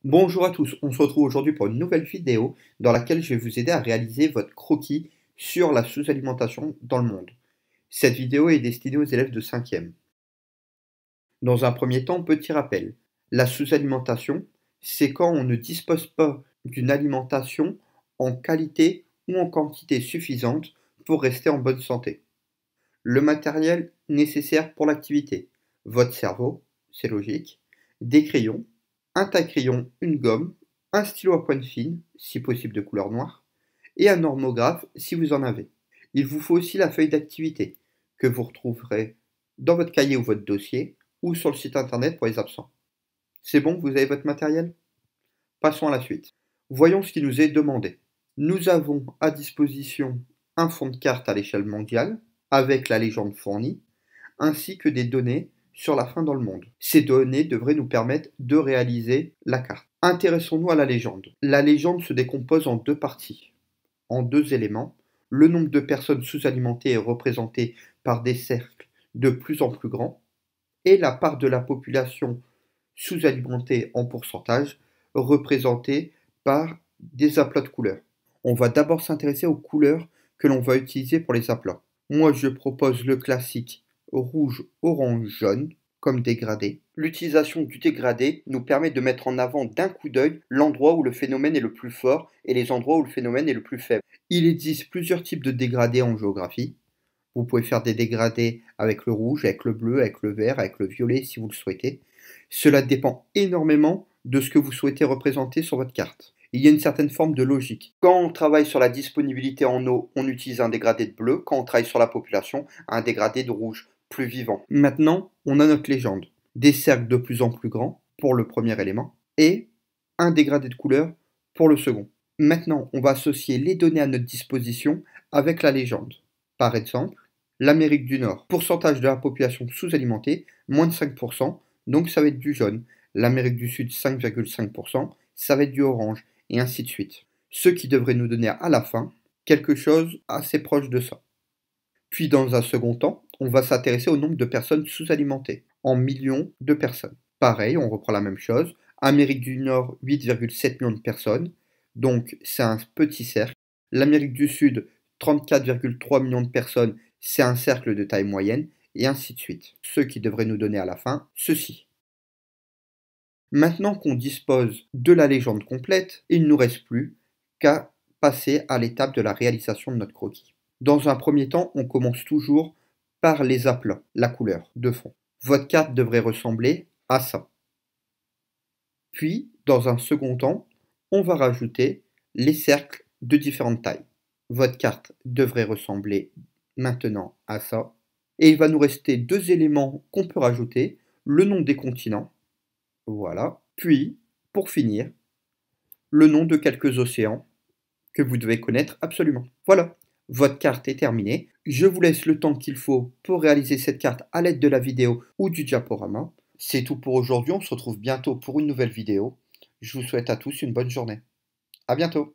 Bonjour à tous, on se retrouve aujourd'hui pour une nouvelle vidéo dans laquelle je vais vous aider à réaliser votre croquis sur la sous-alimentation dans le monde. Cette vidéo est destinée aux élèves de 5e. Dans un premier temps, petit rappel, la sous-alimentation, c'est quand on ne dispose pas d'une alimentation en qualité ou en quantité suffisante pour rester en bonne santé. Le matériel nécessaire pour l'activité, votre cerveau, c'est logique, des crayons, un taille-crayon, une gomme, un stylo à pointe fine, si possible de couleur noire, et un normographe si vous en avez. Il vous faut aussi la feuille d'activité, que vous retrouverez dans votre cahier ou votre dossier, ou sur le site internet pour les absents. C'est bon, vous avez votre matériel? Passons à la suite. Voyons ce qui nous est demandé. Nous avons à disposition un fond de carte à l'échelle mondiale, avec la légende fournie, ainsi que des données sur la faim dans le monde. Ces données devraient nous permettre de réaliser la carte. Intéressons-nous à la légende. La légende se décompose en deux parties, en deux éléments. Le nombre de personnes sous-alimentées est représenté par des cercles de plus en plus grands, et la part de la population sous-alimentée en pourcentage représentée par des aplats de couleurs. On va d'abord s'intéresser aux couleurs que l'on va utiliser pour les aplats. Moi, je propose le classique rouge, orange, jaune comme dégradé. L'utilisation du dégradé nous permet de mettre en avant d'un coup d'œil l'endroit où le phénomène est le plus fort et les endroits où le phénomène est le plus faible. Il existe plusieurs types de dégradés en géographie. Vous pouvez faire des dégradés avec le rouge, avec le bleu, avec le vert, avec le violet si vous le souhaitez. Cela dépend énormément de ce que vous souhaitez représenter sur votre carte. Il y a une certaine forme de logique. Quand on travaille sur la disponibilité en eau, on utilise un dégradé de bleu. Quand on travaille sur la population, un dégradé de rouge, plus vivant. Maintenant, on a notre légende. Des cercles de plus en plus grands pour le premier élément et un dégradé de couleur pour le second. Maintenant, on va associer les données à notre disposition avec la légende. Par exemple, l'Amérique du Nord, pourcentage de la population sous-alimentée, moins de 5%, donc ça va être du jaune. L'Amérique du Sud, 5,5%, ça va être du orange, et ainsi de suite. Ce qui devrait nous donner à la fin quelque chose assez proche de ça. Puis dans un second temps, on va s'intéresser au nombre de personnes sous-alimentées, en millions de personnes. Pareil, on reprend la même chose. Amérique du Nord, 8,7 millions de personnes, donc c'est un petit cercle. L'Amérique du Sud, 34,3 millions de personnes, c'est un cercle de taille moyenne, et ainsi de suite. Ce qui devrait nous donner à la fin ceci. Maintenant qu'on dispose de la légende complète, il ne nous reste plus qu'à passer à l'étape de la réalisation de notre croquis. Dans un premier temps, on commence toujours par les aplats, la couleur de fond. Votre carte devrait ressembler à ça. Puis, dans un second temps, on va rajouter les cercles de différentes tailles. Votre carte devrait ressembler maintenant à ça. Et il va nous rester deux éléments qu'on peut rajouter, le nom des continents, voilà, puis, pour finir, le nom de quelques océans que vous devez connaître absolument. Voilà, votre carte est terminée. Je vous laisse le temps qu'il faut pour réaliser cette carte à l'aide de la vidéo ou du diaporama. C'est tout pour aujourd'hui, on se retrouve bientôt pour une nouvelle vidéo. Je vous souhaite à tous une bonne journée. À bientôt.